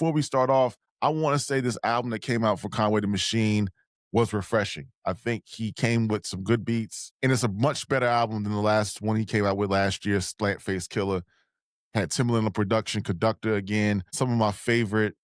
before we start off, I want to say this album that came out for Conway the Machine was refreshing. I think he came with some good beats, and it's a much better album than the last one he came out with last year, Slant Killah. Had Timbaland on production, Conductor again. Some of my favorite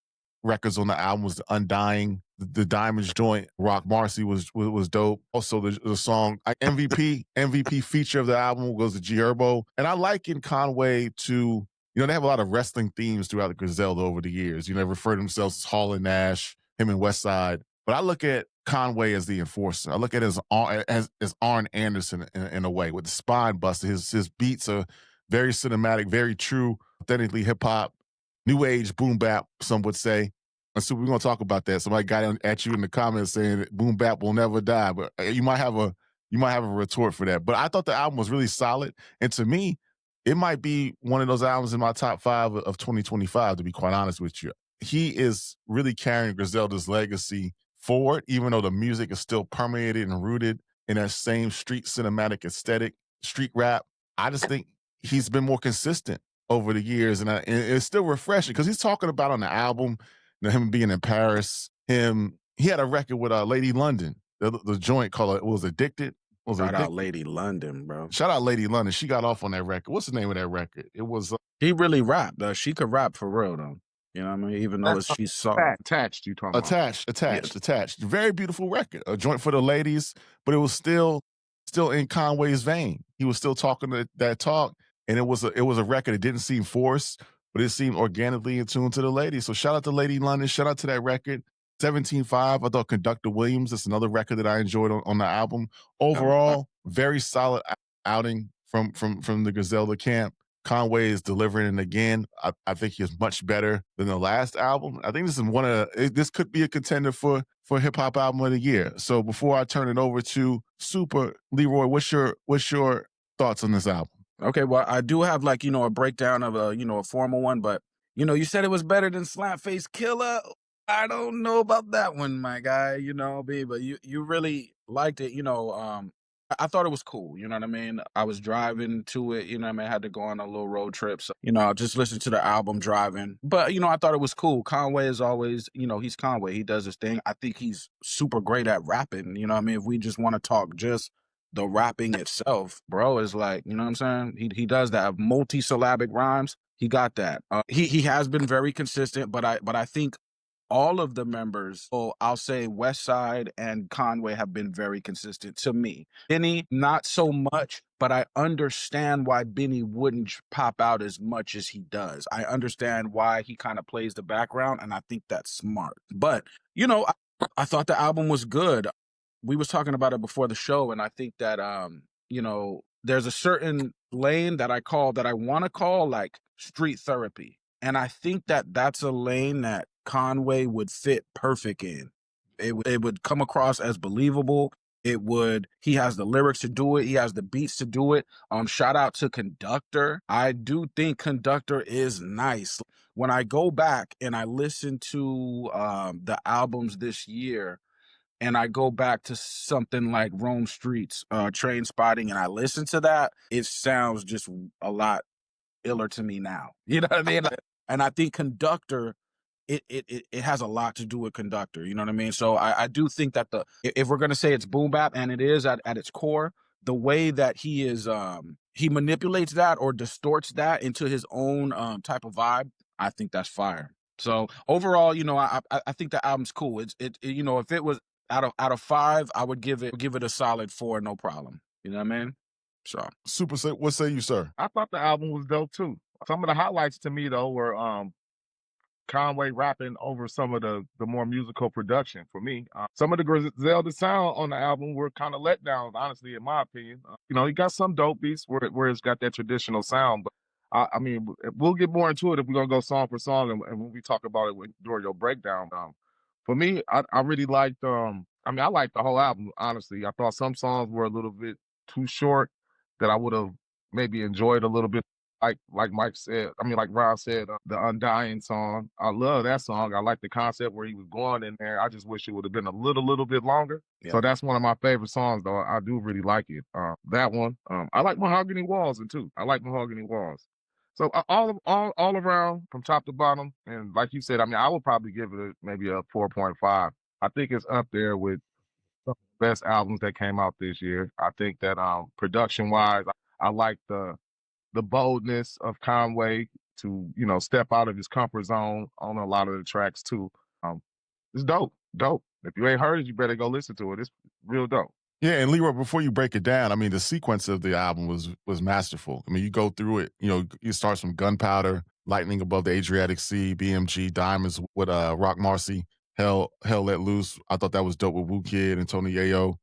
records on the album was the Undying, the Diamonds joint, Roc Marciano was dope. Also the song MVP feature of the album was the G Herbo. And I liken Conway to, they have a lot of wrestling themes throughout the Griselda over the years. They refer to themselves as Hall and Nash, him and Westside. But I look at Conway as the enforcer. I look at it as Arn Anderson in a way, with the spine buster. His beats are very cinematic, very true, authentically hip hop, new age boom bap, some would say. And so we're gonna talk about that. Somebody got at you in the comments saying that boom bap will never die, but you might have a retort for that. But I thought the album was really solid, and to me, it might be one of those albums in my top 5 of 2025. To be quite honest with you, he is really carrying Griselda's legacy forward, even though the music is still permeated and rooted in that same street cinematic aesthetic, street rap. I just think he's been more consistent over the years, and it's still refreshing because he's talking about on the album, him being in Paris. He had a record with Lady London, the joint called, it was Addicted. Shout out Lady London, bro. Shout out Lady London. She got off on that record. What's the name of that record? It was. He really rapped. She could rap for real though. You know what I mean? Even though she's soft. Attached, you talking about? Attached. Very beautiful record. A joint for the ladies, but it was still in Conway's vein. He was still talking that talk. And it was a record that didn't seem forced, but it seemed organically in tune to the ladies. So shout out to Lady London. Shout out to that record. 17.5. I thought Conductor Williams, that's another record that I enjoyed on the album. Overall, very solid outing from the Griselda camp. Conway is delivering, and again, I think he is much better than the last album. I think this could be a contender for Hip Hop Album of the Year. So before I turn it over to Super, Leroy, what's your thoughts on this album? Okay, well, I do have a breakdown of a formal one, but you said it was better than Slant Killah. I don't know about that one, my guy, but you really liked it, I thought it was cool, you know what I mean? I was driving to it, you know what I mean? I had to go on a little road trip, so, just listen to the album driving. But, I thought it was cool. Conway is always, he's Conway. He does his thing. I think he's super great at rapping, you know what I mean? If we just want to talk just the rapping itself, bro, is like, you know what I'm saying? He does that. Multi-syllabic rhymes, he got that. He has been very consistent, but I think all of the members, I'll say Westside and Conway, have been very consistent to me. Benny, not so much, but I understand why Benny wouldn't pop out as much as he does. I understand why he kind of plays the background, and I think that's smart. But, I thought the album was good. We was talking about it before the show, and I think that, there's a certain lane that I want to call like street therapy. And I think that that's a lane that Conway would fit perfect in. It would come across as believable. He has the lyrics to do it. He has the beats to do it. Shout out to Conductor. I do think Conductor is nice. When I go back and I listen to the albums this year, and I go back to something like Rome Streets, Train Spotting, and I listen to that, it sounds just a lot iller to me now. You know what I mean? And I think Conductor, it has a lot to do with Conductor. You know what I mean? So I do think that if we're gonna say it's boom bap, and it is at its core, the way that he is he manipulates that or distorts that into his own type of vibe, I think that's fire. So overall, I think the album's cool. If it was out of 5, I would give it a solid 4, no problem. You know what I mean? So Super, what say you, sir? I thought the album was dope too. Some of the highlights to me though were Conway rapping over some of the more musical production for me. Some of the Griselda sound on the album were kind of let down, honestly, in my opinion. He got some dope beats where it's got that traditional sound, but I mean, we'll get more into it if we're gonna go song for song, and when we talk about it during your breakdown. For me, I really liked. I liked the whole album. Honestly, I thought some songs were a little bit too short that I would have maybe enjoyed a little bit. Like Mike said, like Ron said, the Undying song. I love that song. I like the concept where he was going in there. I just wish it would have been a little bit longer. Yeah. So that's one of my favorite songs, though. I do really like it. That one. I like Mahogany Walls too. I like Mahogany Walls. So all around from top to bottom, and like you said, I mean, I would probably give it maybe a 4.5. I think it's up there with some of the best albums that came out this year. I think that production wise, I like the boldness of Conway to step out of his comfort zone on a lot of the tracks too. It's dope. If you ain't heard it, you better go listen to it. It's real dope. Yeah, and Leroy, before you break it down, I mean, the sequence of the album was masterful. I mean, you go through it, you start from Gunpowder, Lightning Above the Adriatic Sea, BMG, Diamonds with Roc Marciano, Hell Let Loose. I thought that was dope with Wu Kid and Tony Yayo.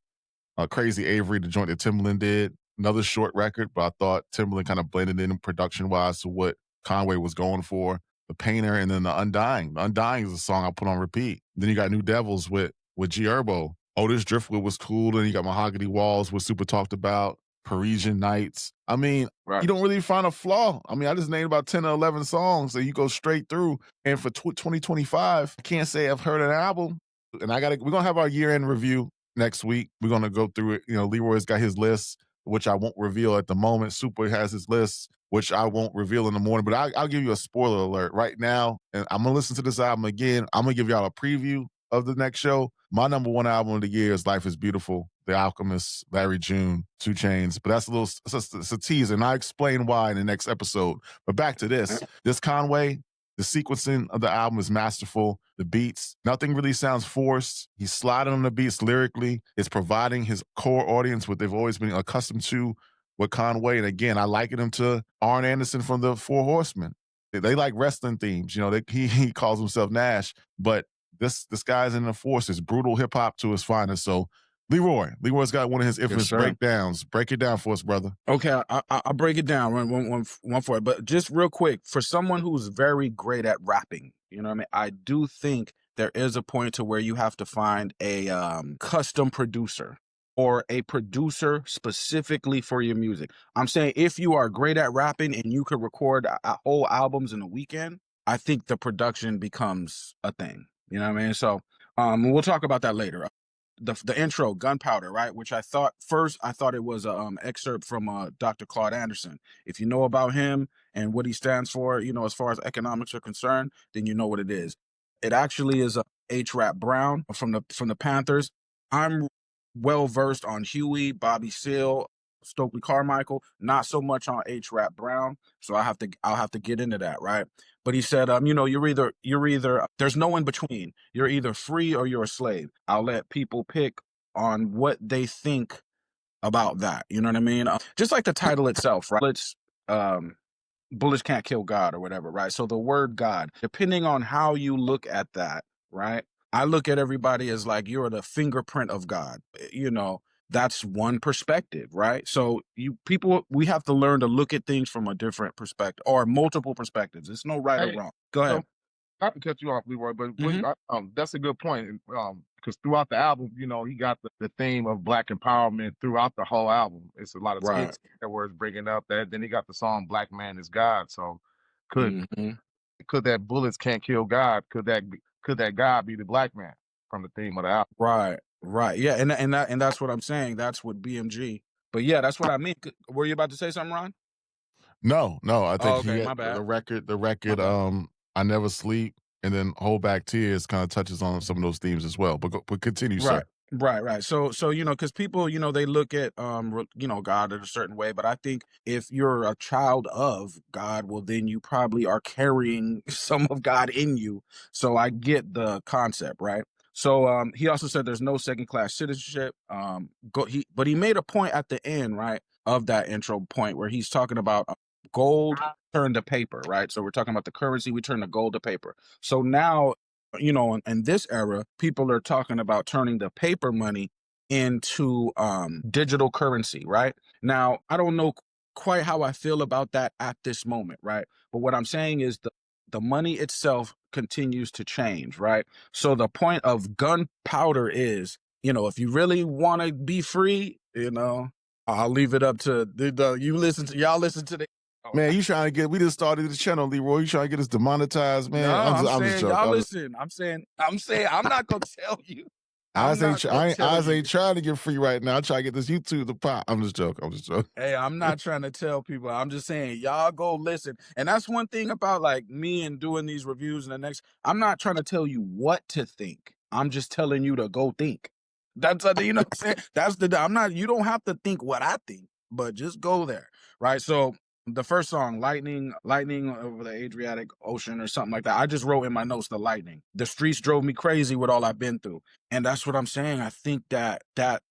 Crazy Avery, the joint that Timbaland did. Another short record, but I thought Timbaland kind of blended in production-wise to what Conway was going for. The Painter, and then the Undying. The Undying is a song I put on repeat. Then you got New Devils with G Herbo. Otis Driftwood was cool. Then you got Mahogany Walls, was super talked about. Parisian Nights. I mean, You don't really find a flaw. I mean, I just named about 10 or 11 songs that you go straight through. And for 2025, I can't say I've heard an album. And we're going to have our year-end review next week. We're going to go through it. Leroy's got his list, which I won't reveal at the moment. Super has his list, which I won't reveal in the morning. But I'll give you a spoiler alert right now. And I'm going to listen to this album again. I'm going to give y'all a preview of the next show. My number one album of the year is Life is Beautiful, The Alchemist, Larry June, 2 Chainz. But that's it's a teaser, and I explain why in the next episode. But back to this. This Conway, the sequencing of the album is masterful. The beats, nothing really sounds forced. He's sliding on the beats lyrically. It's providing his core audience what they've always been accustomed to with Conway. And again, I liken him to Arn Anderson from the Four Horsemen. They like wrestling themes. He calls himself Nash, but this guy's in the force. It's brutal hip hop to his finest. So Leroy's got one of his infamous breakdowns. Break it down for us, brother. Okay, I'll break it down one for it. But just real quick, for someone who's very great at rapping, you know what I mean? I do think there is a point to where you have to find a custom producer or a producer specifically for your music. I'm saying if you are great at rapping and you could record whole albums in a weekend, I think the production becomes a thing. You know what I mean? So we'll talk about that later. The intro, Gunpowder, right? Which I thought it was an excerpt from Dr. Claude Anderson. If you know about him and what he stands for, as far as economics are concerned, then you know what it is. It actually is a H-Rap Brown from the Panthers. I'm well versed on Huey, Bobby Seale, Stokely Carmichael, not so much on H-Rap Brown. So I'll have to get into that, right? But he said, you're either, there's no in between. You're either free or you're a slave. I'll let people pick on what they think about that. You know what I mean? Just like the title itself, right? It's, bullets can't kill God or whatever, right? So the word God, depending on how you look at that, right? I look at everybody as like, you're the fingerprint of God, that's one perspective, right? So we have to learn to look at things from a different perspective or multiple perspectives. It's no right or wrong. Go ahead. Not to cut you off, Leroy, but that's a good point. Because throughout the album, he got the theme of Black empowerment throughout the whole album. It's a lot of skits that were bringing up that. Then he got the song "Black Man Is God." So could that bullets can't kill God? Could that God be the black man from the theme of the album? Right. Yeah, and that's what I'm saying. That's what BMG. But yeah, that's what I mean. Were you about to say something, Ron? No. I think my bad. The record. I Never Sleep, and then Hold Back Tears kind of touches on some of those themes as well. But continue, sir. Right. So because people, they look at God in a certain way, but I think if you're a child of God, well, then you probably are carrying some of God in you. So I get the concept, right? So he also said there's no second-class citizenship. But he made a point at the end, right, of that intro point where he's talking about gold turned to paper, right? So we're talking about the currency, we turn the gold to paper. So now, in this era, people are talking about turning the paper money into digital currency, right? Now, I don't know quite how I feel about that at this moment, right? But what I'm saying is the money itself continues to change, right? So the point of gunpowder is, if you really want to be free, I'll leave it up to y'all listen to the. Man, you trying to get? We just started the channel, Leroy. You trying to get us demonetized, man? No, I'm saying y'all listen. I'm saying I'm not gonna tell you. I'm not gonna tell Oz you. ain't trying to get free right now. I'm trying to get this YouTube to pop. I'm just joking. Hey, I'm not trying to tell people. I'm just saying, y'all go listen. And that's one thing about like me and doing these reviews and the next. I'm not trying to tell you what to think. I'm just telling you to go think. That's you know what I'm saying. That's the. I'm not. You don't have to think what I think, but just go there, right? So the first song, lightning over the Adriatic Ocean or something like that. I just wrote in my notes the lightning. The streets drove me crazy with all I've been through. And that's what I'm saying. I think that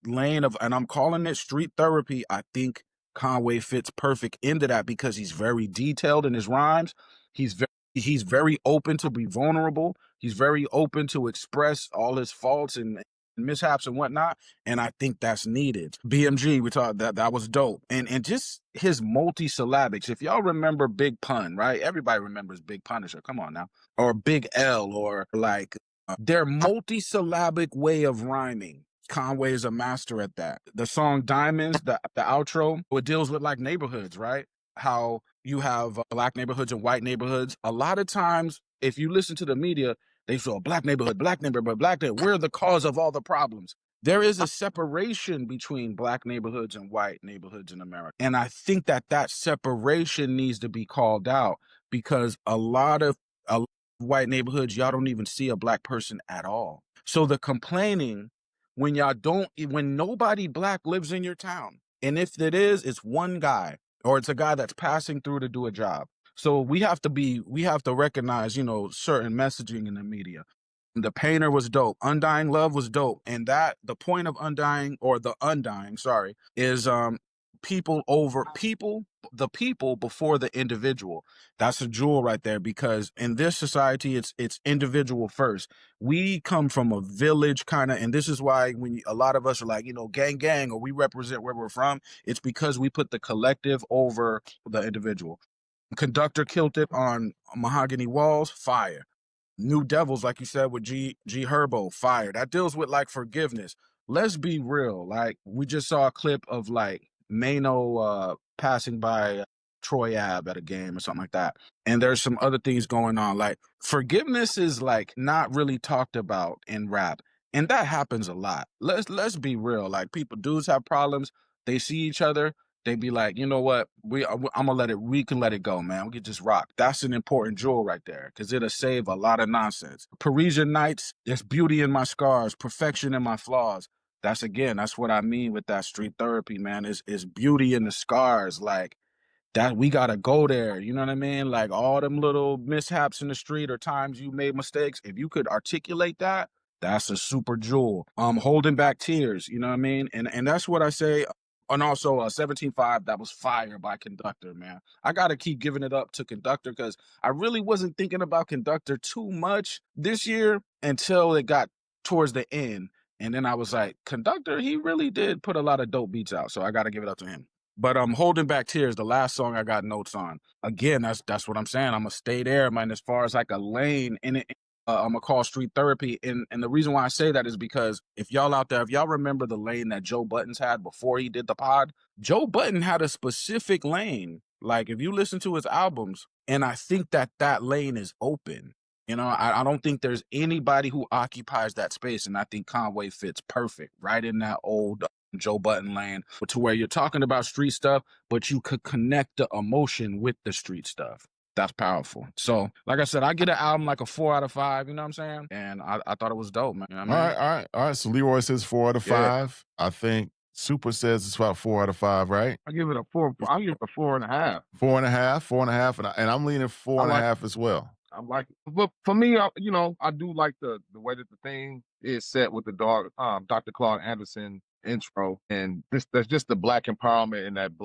lane of, and I'm calling it street therapy. I think Conway fits perfect into that because he's very detailed in his rhymes. He's very open to be vulnerable. He's very open to express all his faults and mishaps and whatnot. And I think that's needed. BMG, we talked that was dope. And just his multi-syllabics. If y'all remember Big Pun, right? Everybody remembers Big Punisher. Come on now. Or Big L, or like their multi-syllabic way of rhyming. Conway is a master at that. The song Diamonds, the outro, it deals with like neighborhoods, right? How you have black neighborhoods and white neighborhoods. A lot of times, if you listen to the media, they say, black neighborhood, we're the cause of all the problems. There is a separation between black neighborhoods and white neighborhoods in America. And I think that separation needs to be called out because a lot of white neighborhoods, y'all don't even see a black person at all. So the complaining when when nobody black lives in your town, and if it is, it's one guy or it's a guy that's passing through to do a job. So we have to recognize, certain messaging in the media. The Painter was dope. Undying Love was dope. And the point of Undying, or the Undying, sorry, is the people before the individual. That's a jewel right there, because in this society, it's individual first. We come from a village kind of, and this is why when a lot of us are like, gang, or we represent where we're from, it's because we put the collective over the individual. Conductor killed it on Mahogany Walls, fire. New Devils, like you said, with G Herbo, fire. That deals with like forgiveness. Let's be real. Like we just saw a clip of like Mano passing by Troy Ave at a game or something like that. And there's some other things going on. Like forgiveness is like not really talked about in rap. And that happens a lot. Let's be real. Like dudes have problems. They see each other. They be like, you know what? We can let it go, man. We can just rock. That's an important jewel right there, because it'll save a lot of nonsense. Parisian Nights, there's beauty in my scars, perfection in my flaws. That's what I mean with that street therapy, man. Is beauty in the scars. Like that, we gotta go there. You know what I mean? Like all them little mishaps in the street or times you made mistakes. If you could articulate that, that's a super jewel. Holding back tears, you know what I mean? And that's what I say. And also 17.5, that was fire by Conductor, man. I got to keep giving it up to Conductor because I really wasn't thinking about Conductor too much this year until it got towards the end. And then I was like, Conductor, he really did put a lot of dope beats out. So I got to give it up to him. But Holding Back Tears, the last song I got notes on. Again, that's what I'm saying. I'm going to stay there, man, as far as like a lane in it. I'm gonna call street therapy, and the reason why I say that is because if y'all out there, if y'all remember the lane that Joe Budden's had before he did the pod, Joe Budden had a specific lane. Like if you listen to his albums, and I think that lane is open. I don't think there's anybody who occupies that space, and I think Conway fits perfect right in that old Joe Budden lane, to where you're talking about street stuff, but you could connect the emotion with the street stuff. That's powerful. So, like I said, I get an album like a 4 out of 5. You know what I'm saying? And I thought it was dope, man. You know what I mean? All right. So Leroy says 4 out of 5. I think Super says it's about 4 out of 5, right? I give it a 4. I'll give it a 4.5. 4.5, and I'm leaning 4.5 as well. I like it. But for me, I do like the way that the thing is set with the Dr. Claude Anderson intro, and there's just the black empowerment and that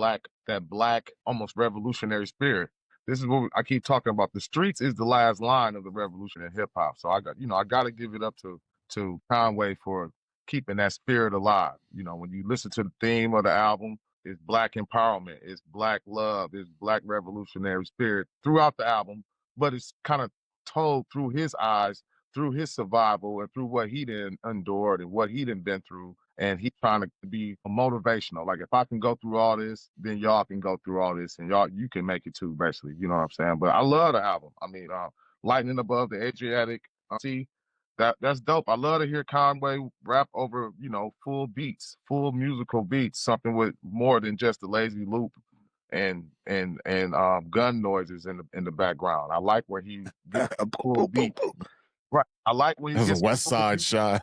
black almost revolutionary spirit. This is what I keep talking about. The streets is the last line of the revolution in hip hop. So I got to give it up to Conway for keeping that spirit alive. When you listen to the theme of the album, it's black empowerment, it's black love, it's black revolutionary spirit throughout the album, but it's kind of told through his eyes, through his survival, and through what he done endured and what he done been through. And he's trying to be motivational. Like, if I can go through all this, then y'all can go through all this, and you can make it too, basically. You know what I'm saying? But I love the album. I mean, Lightning Above the Adriatic Sea, That's dope. I love to hear Conway rap over, full beats, full musical beats, something with more than just a lazy loop and gun noises in the background. I like where he gets the full beat. Right. I like when he There's a gets West Side shot.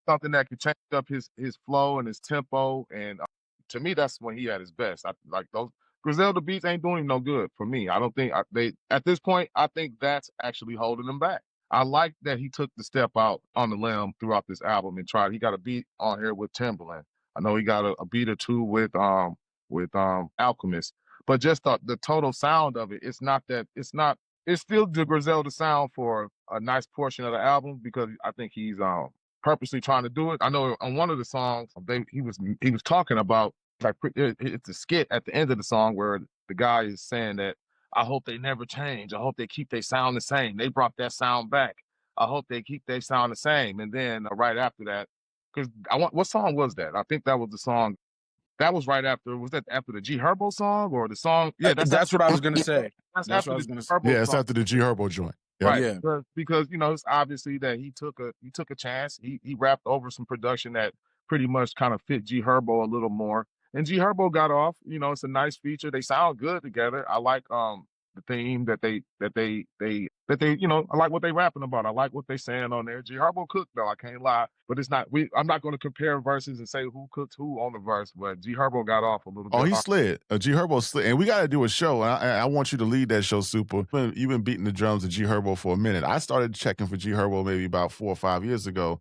something that can change up his flow and his tempo. And to me, that's when he at his best. I like those Griselda beats ain't doing him no good for me. I don't think they at this point. I think that's actually holding him back. I like that he took the step out on the limb throughout this album and tried. He got a beat on here with Timbaland. I know he got a beat or two with Alchemist, but just the total sound of it. It's not that. It's still the Griselda sound for a nice portion of the album because I think he's purposely trying to do it. I know on one of the songs he was talking about like it's a skit at the end of the song where the guy is saying that I hope they never change. I hope they keep their sound the same. They brought that sound back. I hope they keep their sound the same. And then right after that, because what song was that? I think that was the song. That was right after. Was that after the G Herbo song or the song? Yeah, that's what I was gonna say. That's That's after what I was the gonna G say. Herbo Yeah, it's song. after the G Herbo joint. Yep. Right. Yeah. Because it's obviously that he took a chance. He rapped over some production that pretty much kind of fit G Herbo a little more. And G Herbo got off. It's a nice feature. They sound good together. I like the theme that they I like what they rapping about. I like what they saying on there. G Herbo cooked though, I can't lie. But it's not I'm not gonna compare verses and say who cooked who on the verse, but G Herbo got off a little bit. Oh, he slid. G Herbo slid. And we got to do a show. I want you to lead that show, Super. You've been beating the drums of G Herbo for a minute. I started checking for G Herbo maybe about 4 or 5 years ago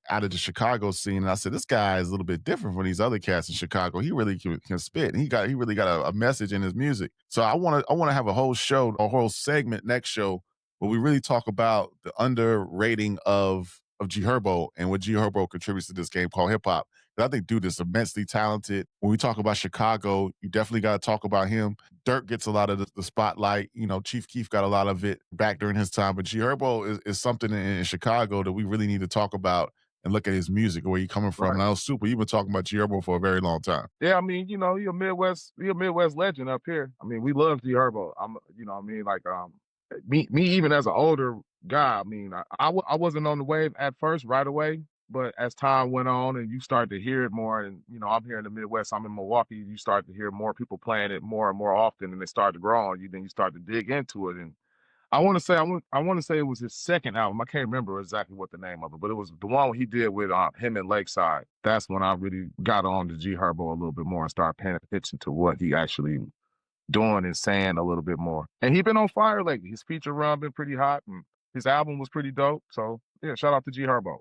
out of the Chicago scene. And I said, this guy is a little bit different from these other cats in Chicago. He really can spit. And he really got a message in his music. So I want to have a whole show, a whole segment next show where we really talk about the underrating of G Herbo and what G Herbo contributes to this game called hip hop. I think dude is immensely talented. When we talk about Chicago, you definitely got to talk about him. Dirk gets a lot of the spotlight. Chief Keef got a lot of it back during his time. But G Herbo is something in Chicago that we really need to talk about and look at his music, where he's coming from. Right. And I know, Super, you've been talking about G Herbo for a very long time. Yeah, I mean, you're a Midwest legend up here. I mean, we love G Herbo. Me even as an older guy, I mean, I wasn't on the wave at first right away. But as time went on and you start to hear it more, and I'm here in the Midwest, I'm in Milwaukee, you start to hear more people playing it more and more often, and they start to grow on you. Then you start to dig into it, and I want to say it was his second album. I can't remember exactly what the name of it, but it was the one he did with him in Lakeside. That's when I really got on to G Herbo a little bit more and started paying attention to what he actually doing and saying a little bit more. And he been on fire lately. His feature run been pretty hot, and his album was pretty dope. So yeah, shout out to G Herbo.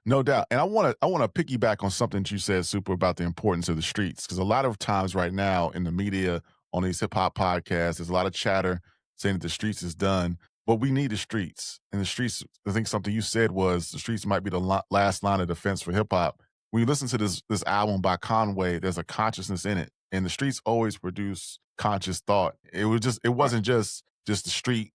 No doubt. And I want to piggyback on something that you said, Super, about the importance of the streets. Because a lot of times right now in the media, on these hip-hop podcasts, there's a lot of chatter saying that the streets is done. But we need the streets. And the streets, I think something you said was the streets might be the last line of defense for hip-hop. When you listen to this album by Conway, there's a consciousness in it. And the streets always produce conscious thought. It wasn't just the street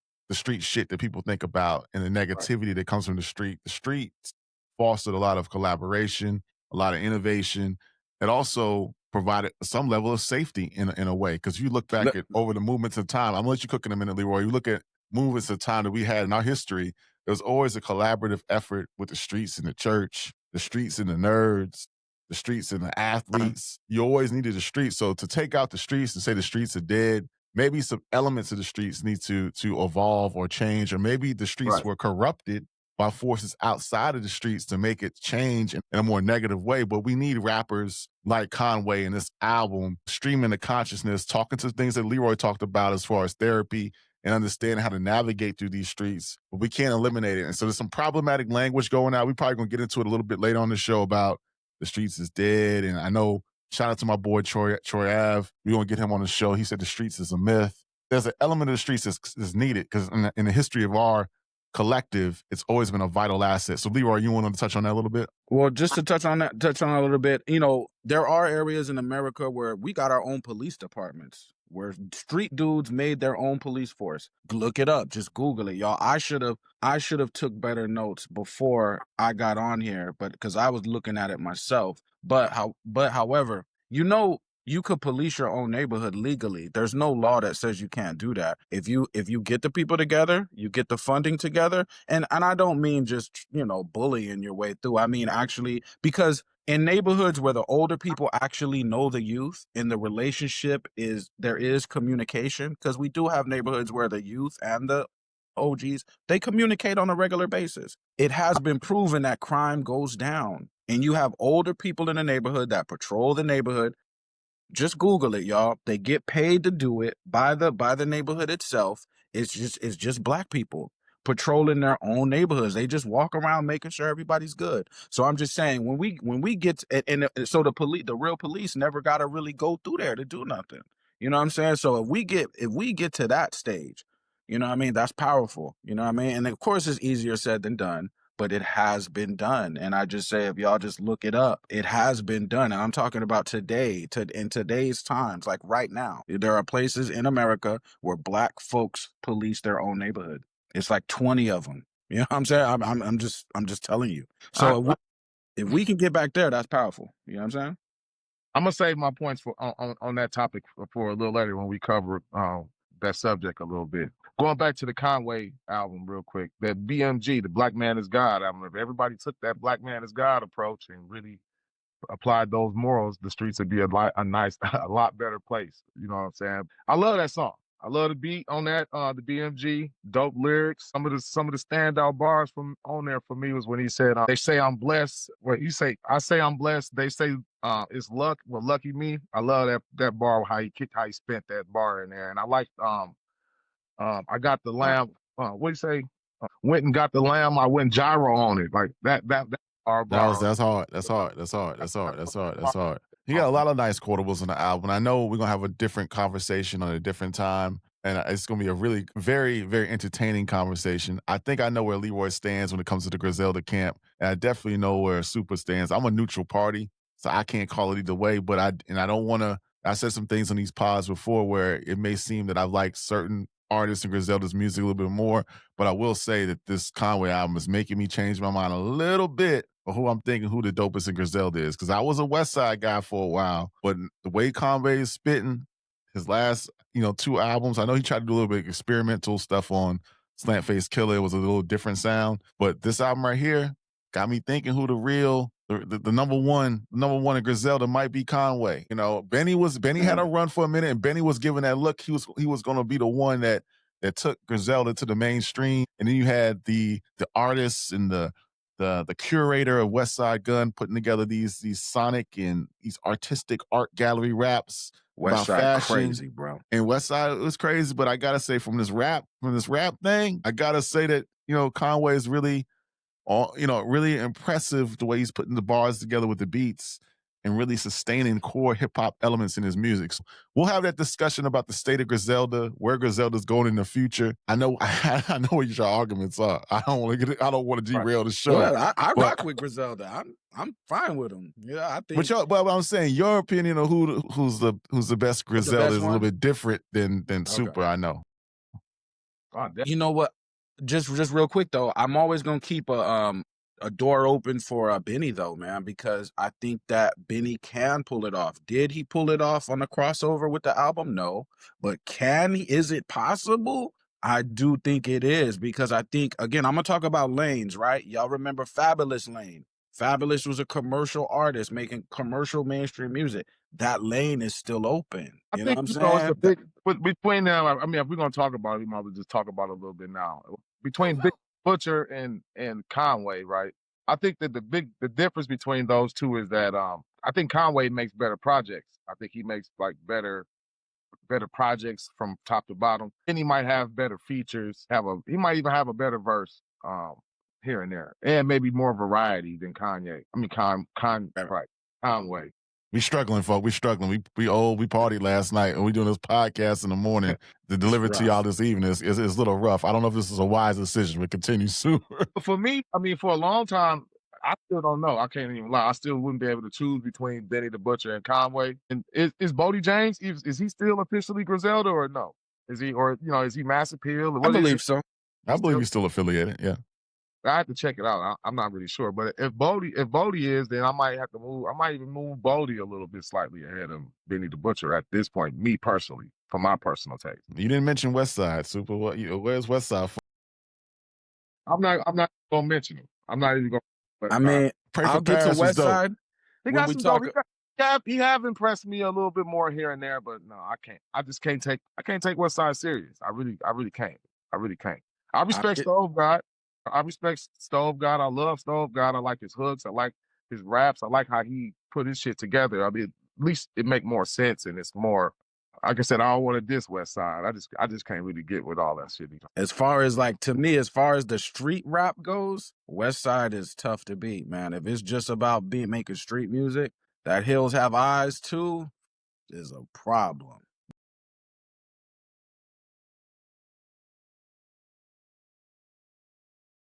shit that people think about and the negativity that comes from the street. The streets fostered a lot of collaboration, a lot of innovation. It also provided some level of safety in a way. Because you look back at over the movements of time, I'm gonna let you cook in a minute, Leroy. You look at movements of time that we had in our history, there was always a collaborative effort with the streets and the church, the streets and the nerds, the streets and the athletes. You always needed the streets. So to take out the streets and say the streets are dead, maybe some elements of the streets need to evolve or change, or maybe the streets were corrupted by forces outside of the streets to make it change in a more negative way. But we need rappers like Conway in this album, streaming the consciousness, talking to things that Leroy talked about as far as therapy and understanding how to navigate through these streets. But we can't eliminate it. And so there's some problematic language going out. We're probably going to get into it a little bit later on the show about the streets is dead. And I know, shout out to my boy Troy Ave. We're going to get him on the show. He said the streets is a myth. There's an element of the streets that's needed because in the history of our collective, it's always been a vital asset. So Leroy, you want to touch on that a little bit? Well, just to touch on that a little bit, there are areas in America where we got our own police departments, where street dudes made their own police force. Look it up, just Google it, y'all. I should have took better notes before I got on here, but because I was looking at it myself. But however, you could police your own neighborhood legally. There's no law that says you can't do that. If you get the people together, you get the funding together, and I don't mean just, you know, bullying your way through. I mean actually, because in neighborhoods where the older people actually know the youth and the relationship is, there is communication, because we do have neighborhoods where the youth and the OGs, they communicate on a regular basis. It has been proven that crime goes down, and you have older people in the neighborhood that patrol the neighborhood. Just Google it, y'all. They get paid to do it by the neighborhood itself. It's just black people patrolling their own neighborhoods. They just walk around making sure everybody's good. So I'm just saying, when we get to, so the real police never got to really go through there to do nothing. You know what I'm saying? So if we get to that stage, you know what I mean, that's powerful. You know what I mean? And of course, it's easier said than done, but it has been done. And I just say, if y'all just look it up, it has been done. And I'm talking about today, in today's times, like right now. There are places in America where black folks police their own neighborhood. It's like 20 of them. You know what I'm saying? I'm just telling you. So if we can get back there, that's powerful. You know what I'm saying? I'm gonna save my points for on that topic for a little later when we cover that subject a little bit. Going back to the Conway album real quick, that BMG, the Black Man is God album. If everybody took that Black Man is God approach and really applied those morals, the streets would be a lot better place. You know what I'm saying? I love that song. I love the beat on that, the BMG, dope lyrics. Some of the standout bars from on there for me was when he said, "They say I'm blessed." What you say? I say I'm blessed. They say it's luck. Well, lucky me. I love that bar. How he spent that bar in there, and I like I got the lamb. What do you say? Went and got the lamb. I went gyro on it like that. That bar. That's hard. He got a lot of nice quotables on the album. I know we're gonna have a different conversation on a different time, and it's gonna be a really very, very entertaining conversation. I think I know where Leroy stands when it comes to the Griselda camp, and I definitely know where Super stands. I'm a neutral party, so I can't call it either way. But I don't want to. I said some things on these pods before where it may seem that I've liked certain artists and Griselda's music a little bit more, but I will say that this Conway album is making me change my mind a little bit of who I'm thinking who the dopest in Griselda is, because I was a West Side guy for a while, but the way Conway is spitting, his last, 2 albums, I know he tried to do a little bit of experimental stuff on Slant Killah. It was a little different sound, but this album right here got me thinking who the real, the number one in Griselda might be Conway. Benny had a run for a minute, and Benny was giving that look. He was going to be the one that took Griselda to the mainstream. And then you had the artists and the curator of West Side Gun putting together these sonic and these artistic art gallery raps West about Side fashion. crazy, bro. And West Side was crazy, but I gotta say from this rap thing, I gotta say that Conway is really really impressive the way he's putting the bars together with the beats and really sustaining core hip hop elements in his music. So we'll have that discussion about the state of Griselda, where Griselda's going in the future. I know what your arguments are. I don't want to derail the show. Well, I rock with Griselda. I'm fine with him. Yeah, I think. But I'm saying your opinion of who's the best Griselda is a little bit different than Super. I know. You know what? Just real quick though, I'm always gonna keep a door open for Benny though, man, because I think that Benny can pull it off. Did he pull it off on the crossover with the album? No, but is it possible? I do think it is, because I think, again, I'm gonna talk about lanes, right? Y'all remember Fabulous Lane? Fabulous was a commercial artist making commercial mainstream music. That lane is still open. You know what I'm saying? It's a big, between them, I mean, if we're gonna talk about it, we might as well just talk about it a little bit now. Between Big Butcher and Conway, right? I think that the difference between those two is that I think Conway makes better projects. I think he makes like better projects from top to bottom. And he might have better features. He might even have a better verse here and there, and maybe more variety than Kanye. I mean, Conway. We struggling, folks. We struggling. We partied last night, and we doing this podcast in the morning to deliver to y'all this evening. It's a little rough. I don't know if this is a wise decision. We continue soon. For me, I mean, for a long time, I still don't know. I can't even lie. I still wouldn't be able to choose between Benny the Butcher and Conway. And is Bodie James, is he still officially Griselda or no? Is he Mass Appeal? I believe so. I believe he's still affiliated, yeah. I have to check it out. I'm not really sure, but if Bodie is, then I might have to move. I might even move Bodie a little bit slightly ahead of Benny the Butcher at this point. Me personally, from my personal taste. You didn't mention West Side, Super. Where's West Side? I'm not gonna mention him. I'm not even gonna. I mean, Pray for I'll get to Paris was West dope. Side. He when got we some talk, dope. He have impressed me a little bit more here and there, but no, I can't. I just can't take. I can't take West Side serious. I really can't. I really can't. I respect Stove God. I respect Stove God. I love Stove God. I like his hooks. I like his raps. I like how he put his shit together. I mean, at least it make more sense and it's more. Like I said, I don't want to diss West Side. I just can't really get with all that shit. as far as like, to me, as far as the street rap goes, West Side is tough to beat, man. If it's just about making street music, that Hills Have Eyes too is a problem.